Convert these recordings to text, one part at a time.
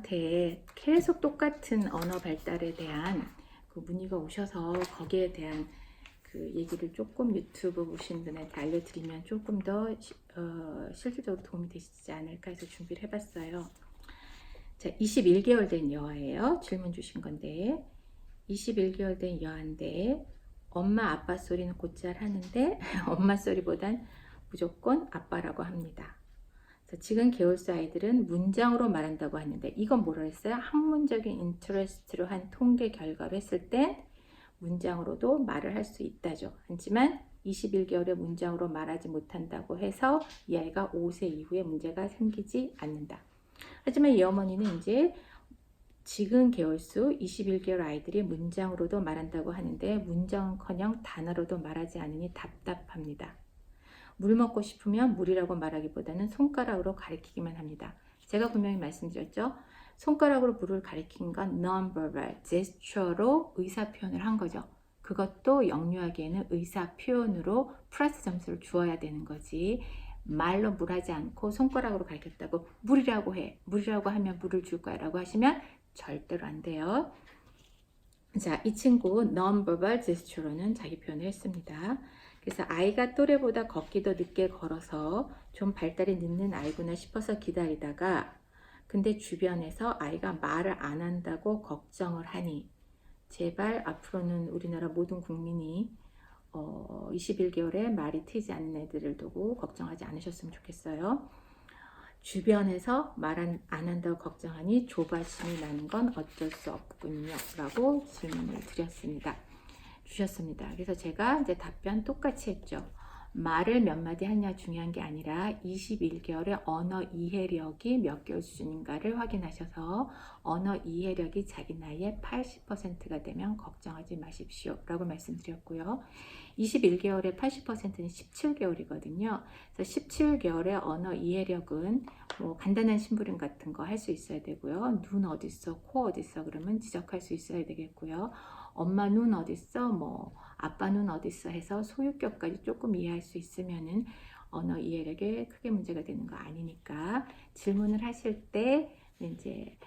저한테 계속 똑같은 언어 발달에 대한 그 문의가 오셔서 거기에 대한 그 얘기를 조금 유튜브 보신 분한테 알려드리면 조금 더 실질적으로 도움이 되시지 않을까 해서 준비를 해봤어요. 자, 21개월 된 여아예요. 질문 주신 건데 21개월 된 여아인데 엄마 아빠 소리는 곧잘 하는데 엄마 소리보단 무조건 아빠라고 합니다. 지금 개월수 아이들은 문장으로 말한다고 하는데 이건 뭐라 했어요? 학문적인 인터레스트로 한 통계 결과를 했을 때 문장으로도 말을 할 수 있다죠. 하지만 21개월에 문장으로 말하지 못한다고 해서 이 아이가 5세 이후에 문제가 생기지 않는다. 하지만 이 어머니는 이제 지금 개월수 21개월 아이들이 문장으로도 말한다고 하는데 문장은커녕 단어로도 말하지 않으니 답답합니다. 물 먹고 싶으면 물이라고 말하기보다는 손가락으로 가리키기만 합니다. 제가 분명히 말씀드렸죠. 손가락으로 물을 가리킨 건 non-verbal gesture로 의사표현을 한 거죠. 그것도 영유아기에는 의사표현으로 플러스 점수를 주어야 되는 거지. 말로 물하지 않고 손가락으로 가리켰다고 물이라고 해. 물이라고 하면 물을 줄 거야 라고 하시면 절대로 안 돼요. 자, 이 친구 non-verbal gesture로는 자기 표현을 했습니다. 그래서 아이가 또래보다 걷기도 늦게 걸어서 좀 발달이 늦는 아이구나 싶어서 기다리다가 근데 주변에서 아이가 말을 안 한다고 걱정을 하니 제발 앞으로는 우리나라 모든 국민이 21개월에 말이 트이지 않는 애들을 두고 걱정하지 않으셨으면 좋겠어요. 주변에서 말 안 한다고 걱정하니 조바심이 나는 건 어쩔 수 없군요 라고 질문을 주셨습니다. 그래서 제가 이제 답변 똑같이 했죠. 말을 몇 마디 하냐 중요한 게 아니라 21개월의 언어 이해력이 몇 개월 수준인가를 확인하셔서 언어 이해력이 자기 나이의 80%가 되면 걱정하지 마십시오 라고 말씀드렸고요. 21개월의 80%는 17개월이거든요. 그래서 17개월의 언어 이해력은 뭐 간단한 심부름 같은 거 할 수 있어야 되고요. 눈 어딨어, 코 어딨어 그러면 지적할 수 있어야 되겠고요. 엄마 눈 어딨어, 뭐 아빠 눈 어딨어 해서 소유격까지 조금 이해할 수 있으면은 언어 이해력에 크게 문제가 되는 거 아니니까 질문을 하실 때 이제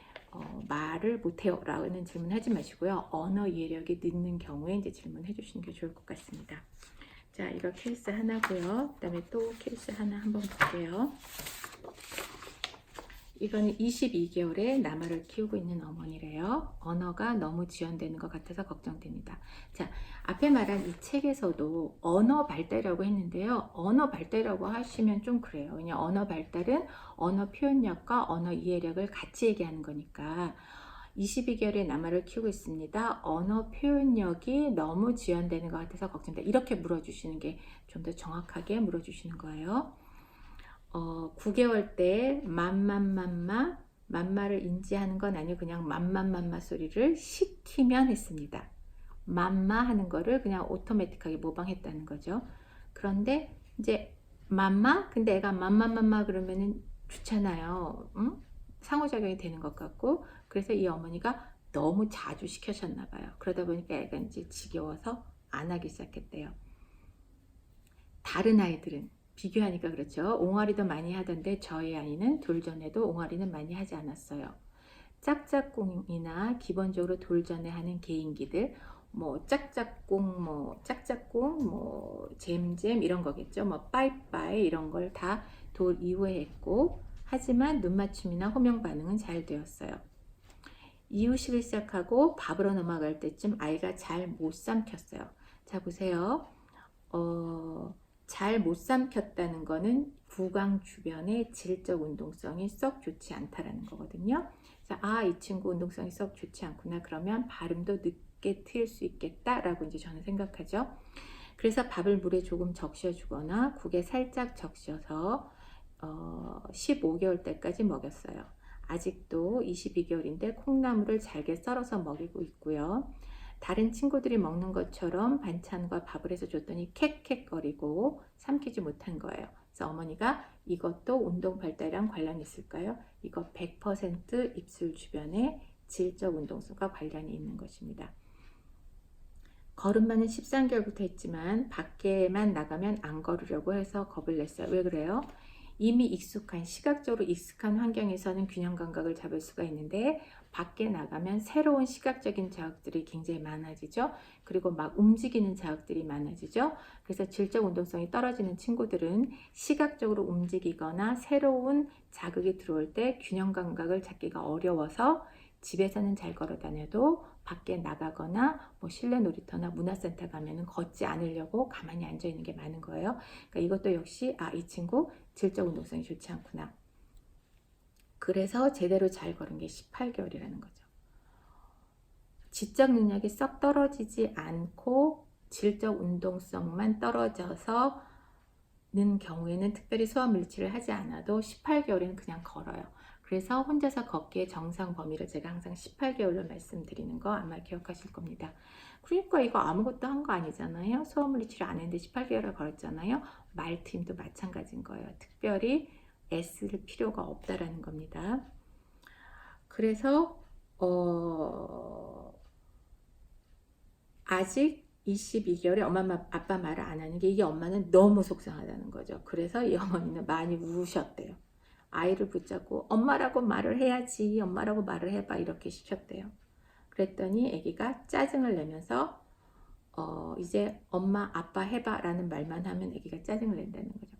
말을 못해요 라는 질문 하지 마시고요. 언어 이해력이 늦는 경우에 이제 질문해 주시는 게 좋을 것 같습니다. 자, 이거 케이스 하나고요. 그 다음에 또 케이스 하나 한번 볼게요. 이거는 22개월에 남아를 키우고 있는 어머니래요. 언어가 너무 지연되는 것 같아서 걱정됩니다. 자, 앞에 말한 이 책에서도 언어 발달이라고 했는데요. 언어 발달이라고 하시면 좀 그래요. 그냥 언어 발달은 언어 표현력과 언어 이해력을 같이 얘기하는 거니까 22개월에 남아를 키우고 있습니다. 언어 표현력이 너무 지연되는 것 같아서 걱정된다. 이렇게 물어주시는 게 좀 더 정확하게 물어주시는 거예요. 9개월 때 맘마를 인지하는 건 아니고 그냥 맘마 소리를 시키면 했습니다. 맘마 하는 거를 그냥 오토매틱하게 모방했다는 거죠. 그런데 이제 맘마 근데 애가 맘마 그러면은 좋잖아요. 응? 상호작용이 되는 것 같고 그래서 이 어머니가 너무 자주 시켜셨나 봐요. 그러다 보니까 애가 이제 지겨워서 안 하기 시작했대요. 다른 아이들은 비교하니까 그렇죠. 옹알이도 많이 하던데 저희 아이는 돌전에도 옹알이는 많이 하지 않았어요. 짝짝꿍이나 기본적으로 돌전에 하는 개인기들 뭐 짝짝꿍, 뭐 짝짝꿍, 뭐 잼잼 이런 거겠죠. 뭐 빠이빠이 이런 걸 다 돌 이후에 했고 하지만 눈맞춤이나 호명 반응은 잘 되었어요. 이유식을 시작하고 밥으로 넘어갈 때쯤 아이가 잘 못 삼켰어요. 자 보세요. 잘 못 삼켰다는 거는 구강 주변의 질적 운동성이 썩 좋지 않다라는 거거든요. 그래서 이 친구 운동성이 썩 좋지 않구나. 그러면 발음도 늦게 트일 수 있겠다라고 이제 저는 생각하죠. 그래서 밥을 물에 조금 적셔주거나 국에 살짝 적셔서 15개월 때까지 먹였어요. 아직도 22개월인데 콩나물을 잘게 썰어서 먹이고 있고요. 다른 친구들이 먹는 것처럼 반찬과 밥을 해서 줬더니 캑캑거리고 삼키지 못한 거예요. 그래서 어머니가 이것도 운동 발달이랑 관련이 있을까요? 이거 100% 입술 주변에 질적 운동성과 관련이 있는 것입니다. 걸음마는 13개월부터 했지만 밖에만 나가면 안 걸으려고 해서 겁을 냈어요. 왜 그래요? 이미 익숙한, 시각적으로 익숙한 환경에서는 균형 감각을 잡을 수가 있는데 밖에 나가면 새로운 시각적인 자극들이 굉장히 많아지죠. 그리고 막 움직이는 자극들이 많아지죠. 그래서 질적 운동성이 떨어지는 친구들은 시각적으로 움직이거나 새로운 자극이 들어올 때 균형 감각을 잡기가 어려워서 집에서는 잘 걸어 다녀도 밖에 나가거나 뭐 실내 놀이터나 문화센터 가면은 걷지 않으려고 가만히 앉아 있는 게 많은 거예요. 그러니까 이것도 역시 이 친구 질적 운동성이 좋지 않구나. 그래서 제대로 잘 걸은 게 18개월이라는 거죠. 지적 능력이 썩 떨어지지 않고 질적 운동성만 떨어져서 는 경우에는 특별히 소화 물질을 하지 않아도 18개월에는 그냥 걸어요. 그래서 혼자서 걷기의 정상 범위를 제가 항상 18개월로 말씀드리는 거 아마 기억하실 겁니다. 그러니까 이거 아무것도 한 거 아니잖아요. 소화 물질 치료 안 했는데 18개월을 걸었잖아요. 말트임도 마찬가지인 거예요. 특별히 애쓸 필요가 없다라는 겁니다. 그래서 아직 22개월에 엄마 아빠 말을 안 하는 게 이게 엄마는 너무 속상하다는 거죠. 그래서 이 어머니는 많이 우셨대요. 아이를 붙잡고 엄마라고 말을 해야지, 엄마라고 말을 해봐 이렇게 시켰대요. 그랬더니 아기가 짜증을 내면서 이제 엄마 아빠 해봐 라는 말만 하면 아기가 짜증을 낸다는 거죠.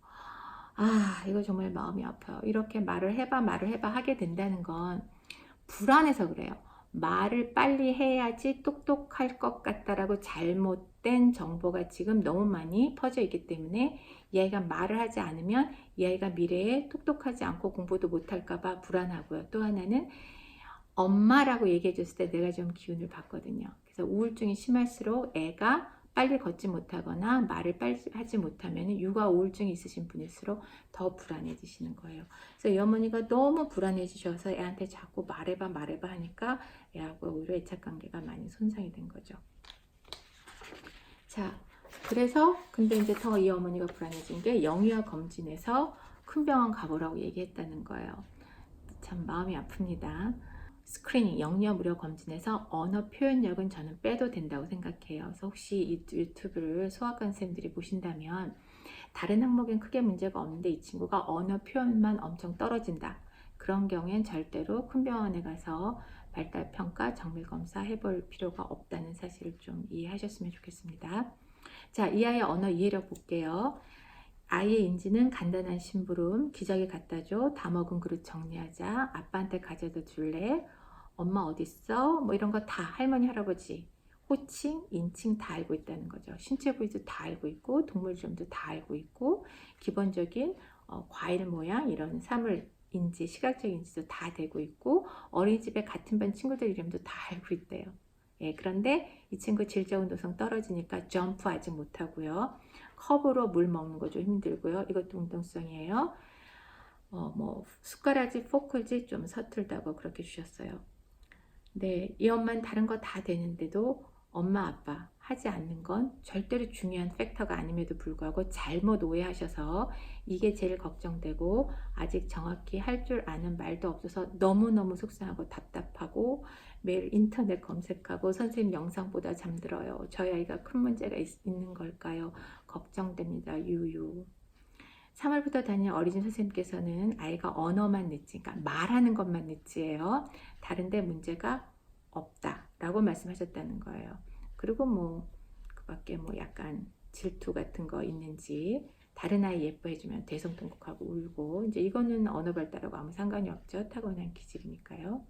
이거 정말 마음이 아파요. 이렇게 말을 해봐 하게 된다는 건 불안해서 그래요. 말을 빨리 해야지 똑똑할 것 같다라고 잘못된 정보가 지금 너무 많이 퍼져 있기 때문에 이 아이가 말을 하지 않으면 이 아이가 미래에 똑똑하지 않고 공부도 못할까 봐 불안하고요. 또 하나는 엄마라고 얘기해 줬을 때 내가 좀 기운을 받거든요. 그래서 우울증이 심할수록 애가 빨리 걷지 못하거나 말을 빨리 하지 못하면 육아 우울증이 있으신 분일수록 더 불안해지시는 거예요. 그래서 이 어머니가 너무 불안해지셔서 애한테 자꾸 말해봐 하니까 애하고 오히려 애착관계가 많이 손상이 된 거죠. 자, 그래서 근데 이제 더 이 어머니가 불안해진 게 영유아 검진에서 큰 병원 가보라고 얘기했다는 거예요. 참 마음이 아픕니다. 스크리닝, 영유아 무료 검진에서 언어 표현력은 저는 빼도 된다고 생각해요. 그래서 혹시 이 유튜브를 소아과 선생님들이 보신다면 다른 항목엔 크게 문제가 없는데 이 친구가 언어 표현만 엄청 떨어진다. 그런 경우엔 절대로 큰 병원에 가서 발달평가, 정밀검사 해볼 필요가 없다는 사실을 좀 이해하셨으면 좋겠습니다. 자, 이 아이의 언어 이해력 볼게요. 아이의 인지는 간단한 심부름, 기저귀 갖다줘, 다 먹은 그릇 정리하자, 아빠한테 가져다 줄래, 엄마 어딨어? 뭐 이런 거 다 할머니, 할아버지, 호칭, 인칭 다 알고 있다는 거죠. 신체 부위도 다 알고 있고 동물 이름도 다 알고 있고 기본적인 과일 모양 이런 사물 인지, 시각적 인지도 다 되고 있고 어린이집에 같은 반 친구들 이름도 다 알고 있대요. 예, 그런데 이 친구 질적 운동성 떨어지니까 점프 아직 못하고요. 컵으로 물 먹는 거 좀 힘들고요. 이것도 운동성이에요. 뭐 숟가락질, 포크질 좀 서툴다고 그렇게 주셨어요. 네, 이 엄마는 다른 거 다 되는데도 엄마 아빠 하지 않는 건 절대로 중요한 팩터가 아님에도 불구하고 잘못 오해하셔서 이게 제일 걱정되고 아직 정확히 할 줄 아는 말도 없어서 너무너무 속상하고 답답하고 매일 인터넷 검색하고 선생님 영상보다 잠들어요. 저희 아이가 큰 문제가 있는 걸까요? 걱정됩니다. 유유. 3월부터 다니는 어린이집 선생님께서는 아이가 언어만 늦지, 그러니까 말하는 것만 늦지예요. 다른데 문제가 없다라고 말씀하셨다는 거예요. 그리고 뭐 그밖에 뭐 약간 질투 같은 거 있는지 다른 아이 예뻐해주면 대성통곡하고 울고 이제 이거는 언어 발달하고 아무 상관이 없죠. 타고난 기질이니까요.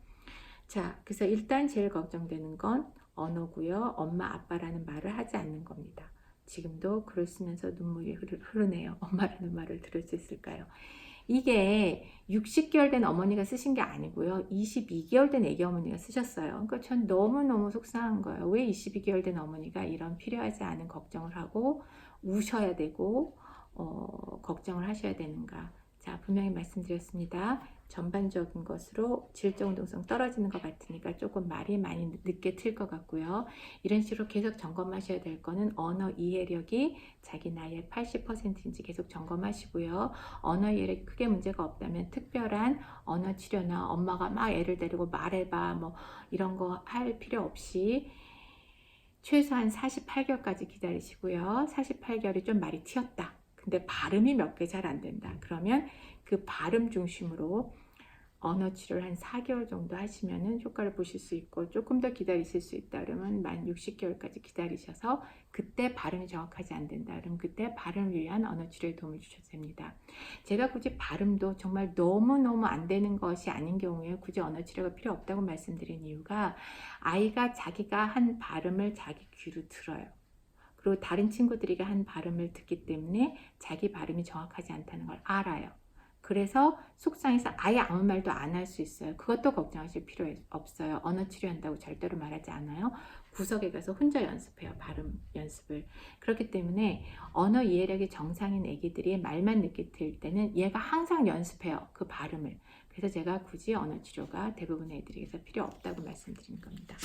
자, 그래서 일단 제일 걱정되는 건 언어고요. 엄마 아빠라는 말을 하지 않는 겁니다. 지금도 글을 쓰면서 눈물이 흐르네요. 엄마라는 말을 들을 수 있을까요? 이게 60개월 된 어머니가 쓰신 게 아니고요. 22개월 된 애기 어머니가 쓰셨어요. 그러니까 전 너무너무 속상한 거예요. 왜 22개월 된 어머니가 이런 필요하지 않은 걱정을 하고 우셔야 되고 걱정을 하셔야 되는가. 자, 분명히 말씀드렸습니다. 전반적인 것으로 질적 운동성 떨어지는 것 같으니까 조금 말이 많이 늦게 틀 것 같고요. 이런 식으로 계속 점검하셔야 될 거는 언어 이해력이 자기 나이의 80%인지 계속 점검하시고요. 언어 이해력이 크게 문제가 없다면 특별한 언어 치료나 엄마가 막 애를 데리고 말해봐 뭐 이런 거 할 필요 없이 최소한 48개월까지 기다리시고요. 48개월이 좀 말이 튀었다. 근데 발음이 몇 개 잘 안 된다. 그러면 그 발음 중심으로 언어 치료를 한 4개월 정도 하시면은 효과를 보실 수 있고, 조금 더 기다리실 수 있다 그러면 만 60개월까지 기다리셔서 그때 발음이 정확하지 안 된다 그러면 그때 발음을 위한 언어 치료에 도움을 주셔도 됩니다. 제가 굳이 발음도 정말 너무너무 안 되는 것이 아닌 경우에 굳이 언어 치료가 필요 없다고 말씀드린 이유가, 아이가 자기가 한 발음을 자기 귀로 들어요. 그리고 다른 친구들이 한 발음을 듣기 때문에 자기 발음이 정확하지 않다는 걸 알아요. 그래서 속상해서 아예 아무 말도 안 할 수 있어요. 그것도 걱정하실 필요 없어요. 언어 치료한다고 절대로 말하지 않아요. 구석에 가서 혼자 연습해요. 발음 연습을. 그렇기 때문에 언어 이해력이 정상인 애기들이 말만 늦게 들 때는 얘가 항상 연습해요. 그 발음을. 그래서 제가 굳이 언어 치료가 대부분의 애들에게서 필요 없다고 말씀드린 겁니다.